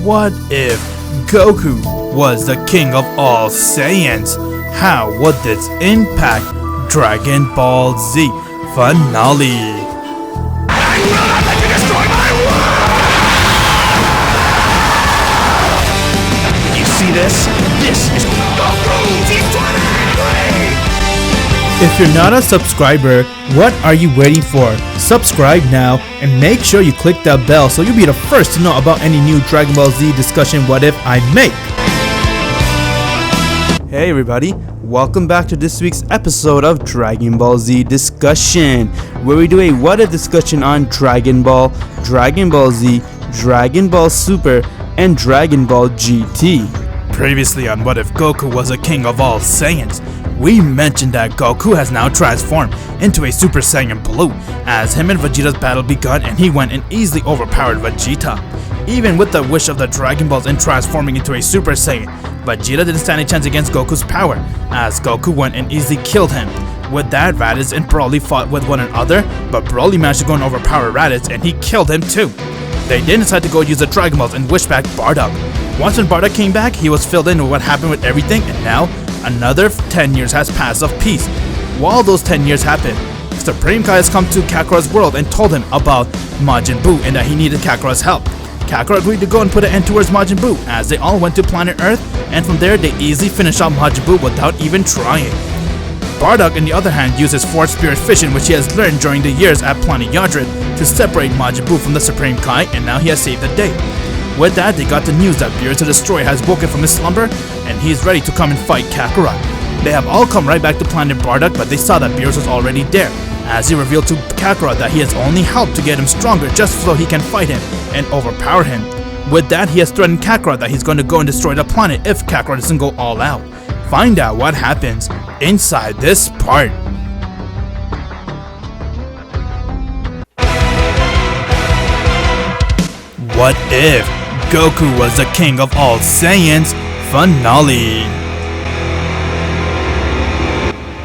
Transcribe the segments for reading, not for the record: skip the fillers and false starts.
What if Goku was the king of all Saiyans? How would this impact Dragon Ball Z finale? I will not let you destroy my world! You see this? This is Goku T20! If you're not a subscriber, what are you waiting for? Subscribe now and make sure you click that bell so you'll be the first to know about any new Dragon Ball Z discussion what if I make. Hey everybody, welcome back to this week's episode of Dragon Ball Z Discussion, where we do a what if discussion on Dragon Ball, Dragon Ball Z, Dragon Ball Super, and Dragon Ball GT. Previously on What If Goku Was a King of All Saiyans, we mentioned that Goku has now transformed into a Super Saiyan Blue as him and Vegeta's battle begun and he went and easily overpowered Vegeta. Even with the wish of the Dragon Balls in transforming into a Super Saiyan, Vegeta didn't stand a chance against Goku's power as Goku went and easily killed him. With that, Raditz and Broly fought with one another, but Broly managed to go and overpower Raditz and he killed him too. They then decided to go use the Dragon Balls and wish back Bardock. Once when Bardock came back, he was filled in with what happened with everything, and now another 10 years has passed of peace. While those 10 years happen, Supreme Kai has come to Kakarot's world and told him about Majin Buu and that he needed Kakarot's help. Kakarot agreed to go and put an end towards Majin Buu as they all went to planet Earth, and from there they easily finished off Majin Buu without even trying. Bardock, on the other hand, used his Fourth Spirit Fission, which he has learned during the years at Planet Yadrid, to separate Majin Buu from the Supreme Kai, and now he has saved the day. With that, they got the news that Beerus the Destroyer has woken from his slumber and he's ready to come and fight Kakarot. They have all come right back to Planet Bardock, but they saw that Beerus was already there, as he revealed to Kakarot that he has only helped to get him stronger just so he can fight him and overpower him. With that, he has threatened Kakarot that he's going to go and destroy the planet if Kakarot doesn't go all out. Find out what happens inside this part. What if Goku was the king of all Saiyans finale?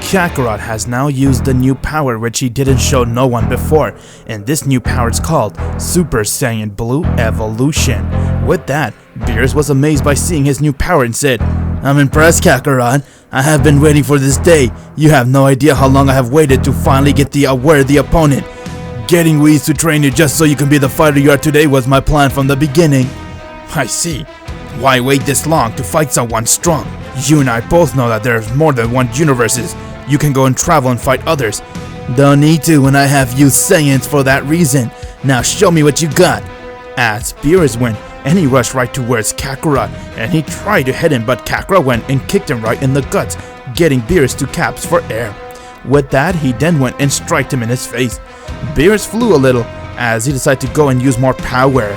Kakarot has now used the new power which he didn't show no one before, and this new power is called Super Saiyan Blue Evolution. With that, Beerus was amazed by seeing his new power and said, "I'm impressed, Kakarot. I have been waiting for this day. You have no idea how long I have waited to finally get the worthy opponent. Getting Whis to train you just so you can be the fighter you are today was my plan from the beginning." I see. Why wait this long to fight someone strong? You and I both know that there's more than one universes. You can go and travel and fight others. Don't need to when I have used Saiyans for that reason. Now show me what you got. As Beerus went, and he rushed right towards Kakarot, and he tried to hit him, but Kakarot went and kicked him right in the guts, getting Beerus to caps for air. With that, he then went and struck him in his face. Beerus flew a little, as he decided to go and use more power.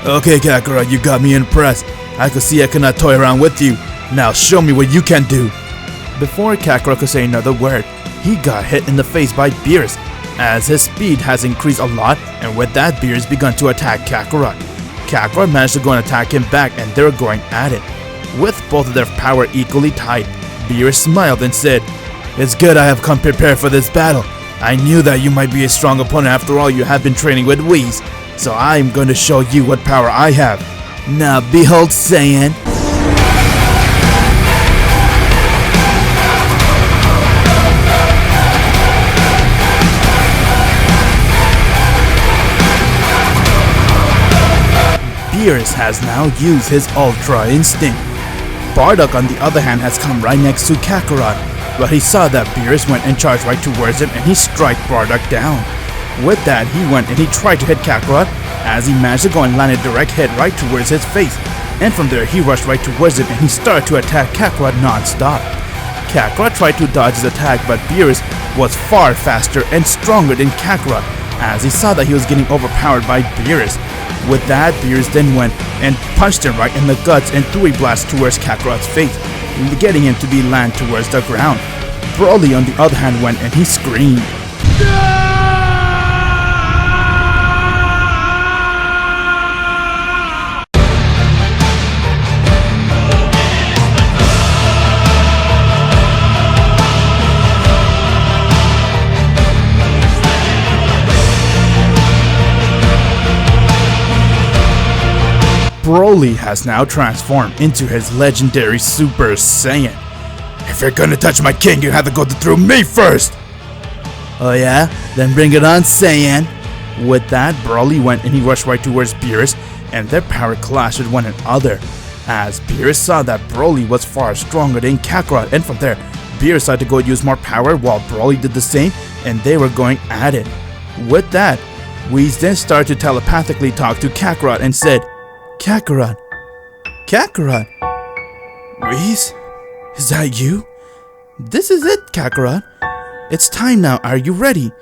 Okay, Kakarot, you got me impressed. I could see I cannot toy around with you. Now show me what you can do. Before Kakarot could say another word, he got hit in the face by Beerus, as his speed has increased a lot, and with that, Beerus began to attack Kakarot. Kakarot managed to go and attack him back, and they were going at it. With both of their power equally tied, Beerus smiled and said, "It's good I have come prepared for this battle. I knew that you might be a strong opponent after all. You have been training with Whis, so I'm going to show you what power I have. Now behold, Saiyan." Beerus has now used his Ultra Instinct. Bardock, on the other hand, has come right next to Kakarot, but he saw that Beerus went and charged right towards him and he struck Bardock down. With that, he went and he tried to hit Kakarot, as he managed to go and land a direct hit right towards his face. And from there, he rushed right towards him and he started to attack Kakarot non-stop. Kakarot tried to dodge his attack, but Beerus was far faster and stronger than Kakarot, as he saw that he was getting overpowered by Beerus. With that, Beerus then went and punched him right in the guts and threw a blast towards Kakarot's face, getting him to be land towards the ground. Broly, on the other hand, went and he screamed. Broly has now transformed into his legendary Super Saiyan. If you're gonna touch my king, you have to go through me first! Oh yeah? Then bring it on, Saiyan! With that, Broly went and he rushed right towards Beerus, and their power clashed with one another. As Beerus saw that Broly was far stronger than Kakarot, and from there, Beerus decided to go use more power while Broly did the same, and they were going at it. With that, Whis then started to telepathically talk to Kakarot and said, Kakarot, Kakarot, Whis, is that you? This is it, Kakarot. It's time now, are you ready?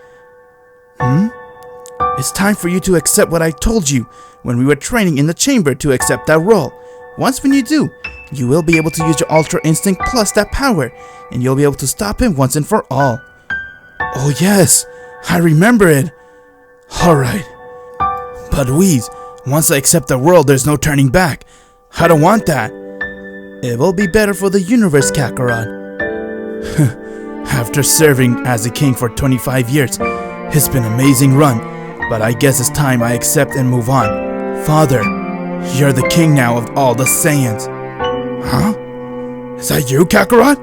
It's time for you to accept what I told you when we were training in the chamber to accept that role. Once when you do, you will be able to use your Ultra Instinct plus that power, and you'll be able to stop him once and for all. Oh yes, I remember it. Alright. But Whis, once I accept the world, there's no turning back. I don't want that. It will be better for the universe, Kakarot. After serving as a king for 25 years, it's been an amazing run, but I guess it's time I accept and move on. Father, you're the king now of all the Saiyans. Huh? Is that you, Kakarot?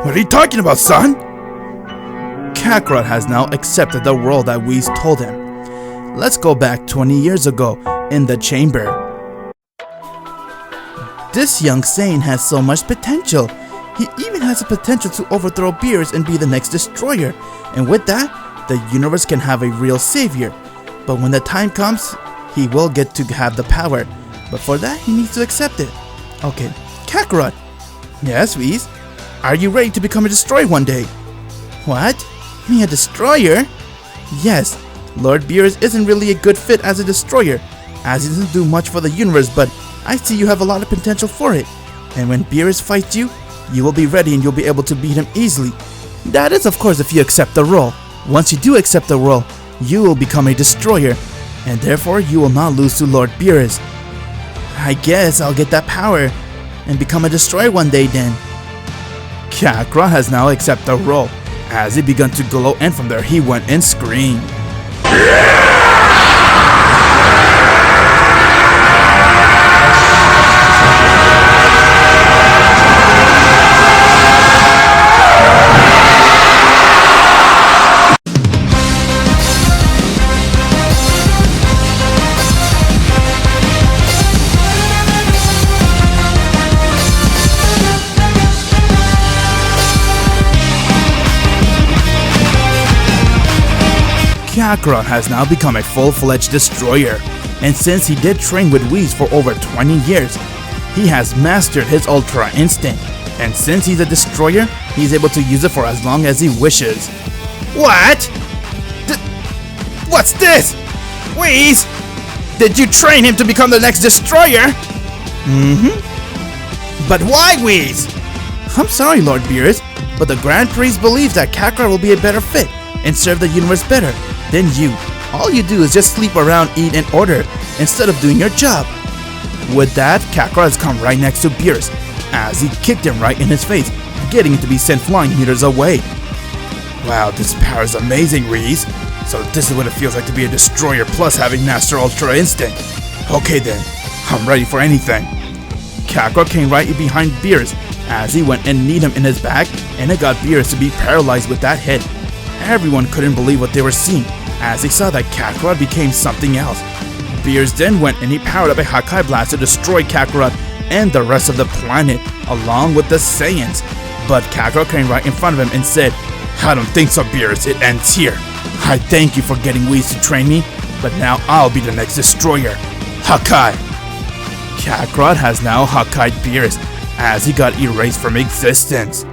What are you talking about, son? Kakarot has now accepted the role that Whis told him. Let's go back 20 years ago in the chamber. This young Saiyan has so much potential. He even has the potential to overthrow Beerus and be the next destroyer. And with that, the universe can have a real savior. But when the time comes, he will get to have the power. But for that, he needs to accept it. Okay, Kakarot. Yes, Whis? Are you ready to become a destroyer one day? What? Me a destroyer? Yes, Lord Beerus isn't really a good fit as a destroyer, as he doesn't do much for the universe, but I see you have a lot of potential for it. And when Beerus fights you, you will be ready and you'll be able to beat him easily. That is of course if you accept the role. Once you do accept the role, you will become a destroyer, and therefore you will not lose to Lord Beerus. I guess I'll get that power and become a destroyer one day then. Kakarot has now accepted the role, as he began to glow, and from there he went and screamed. Kakarot has now become a full-fledged destroyer, and since he did train with Whis for over 20 years, he has mastered his Ultra Instinct, and since he's a destroyer, he's able to use it for as long as he wishes. What? What's this? Whis? Did you train him to become the next destroyer? But why, Whis? I'm sorry, Lord Beerus, but the Grand Priest believes that Kakarot will be a better fit and serve the universe better than you. All you do is just sleep around, eat, and order instead of doing your job. With that, Kakarot has come right next to Beerus, as he kicked him right in his face, getting him to be sent flying meters away. Wow, this power is amazing, Whis. So this is what it feels like to be a destroyer plus having Master Ultra Instinct. Okay then, I'm ready for anything. Kakarot came right behind Beerus as he went and kneed him in his back, and it got Beerus to be paralyzed with that hit. Everyone couldn't believe what they were seeing, as they saw that Kakarot became something else. Beerus then went and he powered up a Hakai Blast to destroy Kakarot and the rest of the planet, along with the Saiyans. But Kakarot came right in front of him and said, I don't think so, Beerus, it ends here. I thank you for getting Whis to train me, but now I'll be the next destroyer. Hakai! Kakarot has now Hakai'd Beerus, as he got erased from existence.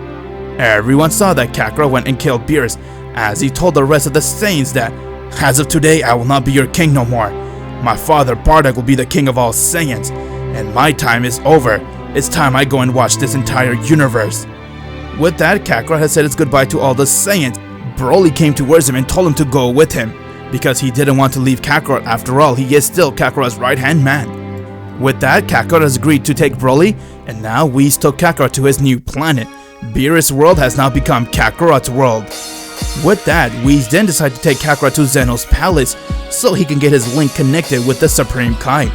Everyone saw that Kakarot went and killed Beerus, as he told the rest of the Saiyans that, as of today, I will not be your king no more. My father Bardock will be the king of all Saiyans, and my time is over. It's time I go and watch this entire universe. With that, Kakarot had said his goodbye to all the Saiyans. Broly came towards him and told him to go with him, because he didn't want to leave Kakarot. After all, he is still Kakarot's right-hand man. With that, Kakarot has agreed to take Broly, and now Whis took Kakarot to his new planet. Beerus' world has now become Kakarot's world. With that, Whis then decided to take Kakarot to Zeno's palace so he can get his link connected with the Supreme Kai.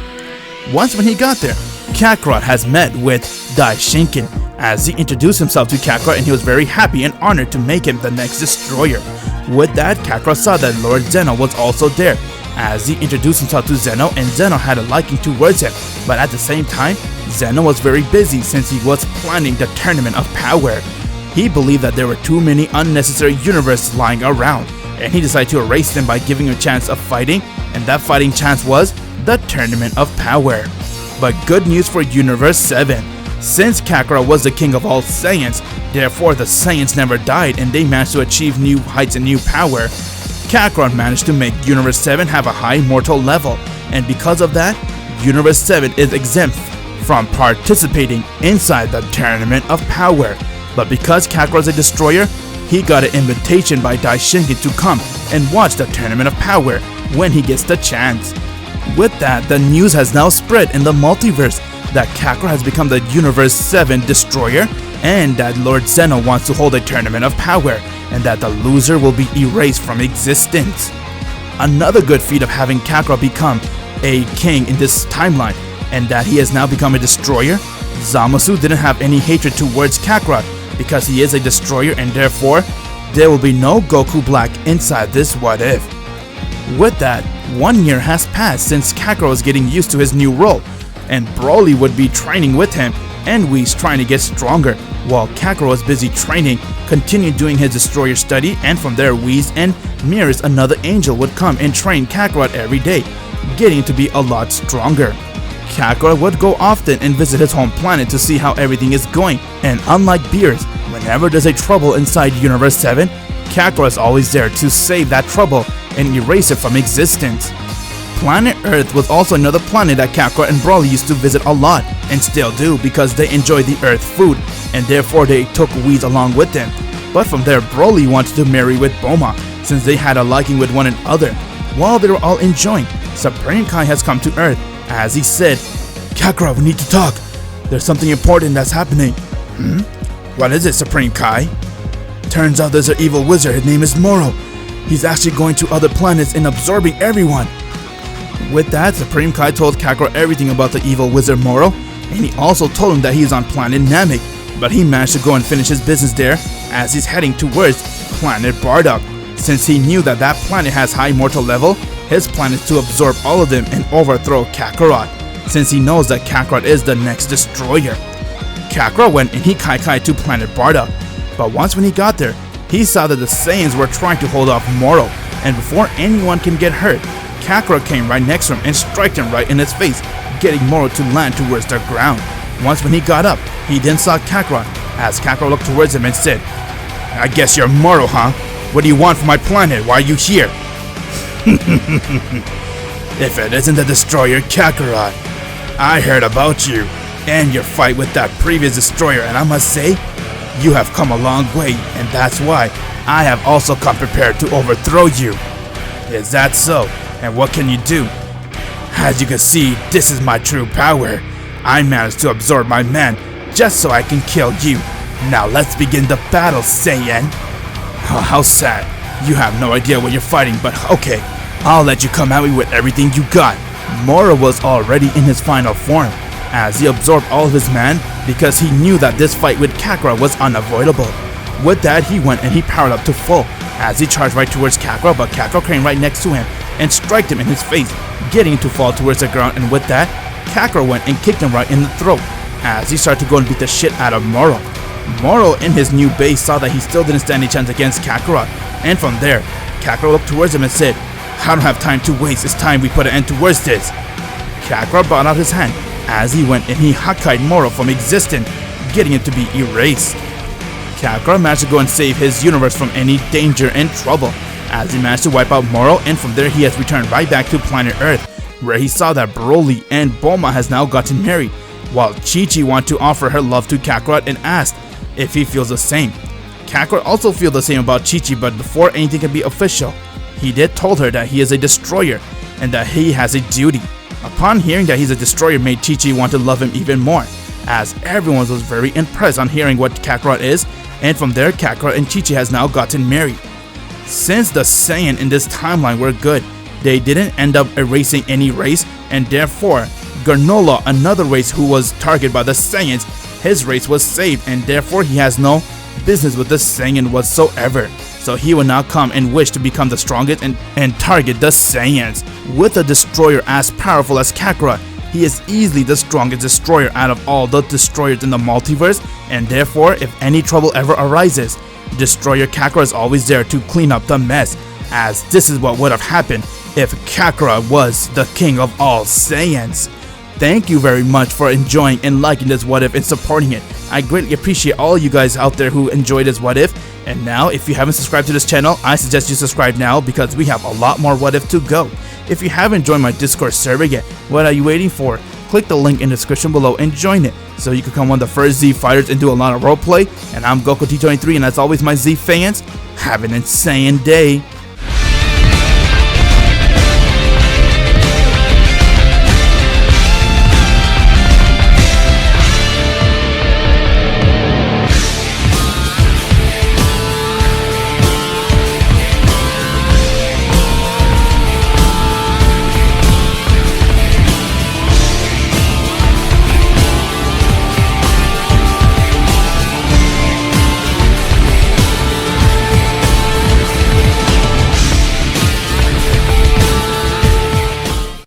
Once when he got there, Kakarot has met with Daishinkin as he introduced himself to Kakarot, and he was very happy and honored to make him the next destroyer. With that, Kakarot saw that Lord Zeno was also there as he introduced himself to Zeno, and Zeno had a liking towards him. But at the same time, Zeno was very busy since he was planning the Tournament of Power. He believed that there were too many unnecessary universes lying around, and he decided to erase them by giving him a chance of fighting, and that fighting chance was the Tournament of Power. But good news for Universe 7. Since Kakarot was the king of all Saiyans, therefore the Saiyans never died and they managed to achieve new heights and new power. Kakarot managed to make Universe 7 have a high mortal level, and because of that, Universe 7 is exempt from participating inside the Tournament of Power. But because Kakarot is a destroyer, he got an invitation by Daishinkin to come and watch the Tournament of Power when he gets the chance. With that, the news has now spread in the multiverse that Kakarot has become the Universe 7 destroyer, and that Lord Zeno wants to hold a Tournament of Power, and that the loser will be erased from existence. Another good feat of having Kakarot become a king in this timeline, and that he has now become a destroyer. Zamasu didn't have any hatred towards Kakarot because he is a destroyer, and therefore there will be no Goku Black inside this What If. With that, 1 year has passed since Kakarot was getting used to his new role, and Broly would be training with him, and Whis trying to get stronger, while Kakarot was busy training, continued doing his destroyer study, and from there Whis and Mirrors, another angel, would come and train Kakarot every day, getting to be a lot stronger. Kakarot would go often and visit his home planet to see how everything is going, and unlike Beerus, whenever there's a trouble inside Universe 7, Kakarot is always there to save that trouble and erase it from existence. Planet Earth was also another planet that Kakarot and Broly used to visit a lot, and still do because they enjoy the Earth food, and therefore they took Whis along with them. But from there, Broly wanted to marry with Bulma, since they had a liking with one another. While they were all enjoying, Supreme Kai has come to Earth, as he said, "Kakarot, we need to talk. There's something important that's happening." What is it, Supreme Kai? Turns out there's an evil wizard, his name is Moro. He's actually going to other planets and absorbing everyone. With that, Supreme Kai told Kakarot everything about the evil wizard Moro, and he also told him that he's on planet Namek, but he managed to go and finish his business there as he's heading towards planet Bardock. Since he knew that that planet has high mortal level, his plan is to absorb all of them and overthrow Kakarot, since he knows that Kakarot is the next destroyer. Kakarot went and he kai-kai'd to planet Bardock, but once when he got there, he saw that the Saiyans were trying to hold off Moro, and before anyone can get hurt, Kakarot came right next to him and struck him right in his face, getting Moro to land towards the ground. Once when he got up, he then saw Kakarot, as Kakarot looked towards him and said, "I guess you're Moro, huh? What do you want from my planet? Why are you here?" "If it isn't the destroyer Kakarot, I heard about you and your fight with that previous destroyer, and I must say, you have come a long way, and that's why I have also come prepared to overthrow you." "Is that so? And what can you do?" "As you can see, this is my true power. I managed to absorb my man just so I can kill you. Now let's begin the battle, Saiyan." "Oh, how sad. You have no idea what you're fighting, but okay, I'll let you come at me with everything you got." Moro was already in his final form, as he absorbed all of his man because he knew that this fight with Kakarot was unavoidable. With that, he went and he powered up to full, as he charged right towards Kakarot, but Kakarot came right next to him and struck him in his face, getting him to fall towards the ground, and with that, Kakarot went and kicked him right in the throat, as he started to go and beat the shit out of Moro. Moro in his new base saw that he still didn't stand a chance against Kakarot, and from there, Kakarot looked towards him and said, "I don't have time to waste, it's time we put an end towards this." Kakarot brought out his hand, as he went and he Hakkai'd Moro from existence, getting him to be erased. Kakarot managed to go and save his universe from any danger and trouble, as he managed to wipe out Moro, and from there he has returned right back to planet Earth, where he saw that Broly and Bulma has now gotten married, while Chi-Chi wanted to offer her love to Kakarot and asked if he feels the same. Kakarot also feels the same about Chi-Chi, but before anything can be official, he did told her that he is a destroyer and that he has a duty. Upon hearing that he's a destroyer made Chi-Chi want to love him even more, as everyone was very impressed on hearing what Kakarot is, and from there Kakarot and Chi-Chi has now gotten married. Since the Saiyan in this timeline were good, they didn't end up erasing any race, and therefore Granola, another race who was targeted by the Saiyans, his race was saved, and therefore he has no business with the Saiyan whatsoever. So he will now come and wish to become the strongest and target the Saiyans. With a destroyer as powerful as Kakarot, he is easily the strongest destroyer out of all the destroyers in the multiverse, and therefore if any trouble ever arises, Destroyer Kakarot is always there to clean up the mess, as this is what would have happened if Kakarot was the king of all Saiyans. Thank you very much for enjoying and liking this What If and supporting it. I greatly appreciate all you guys out there who enjoyed this What If. And now, if you haven't subscribed to this channel, I suggest you subscribe now because we have a lot more What If to go. If you haven't joined my Discord server yet, what are you waiting for? Click the link in the description below and join it so you can become one of the first Z fighters and do a lot of roleplay. And I'm Goku T23, and as always, my Z fans, have an insane day.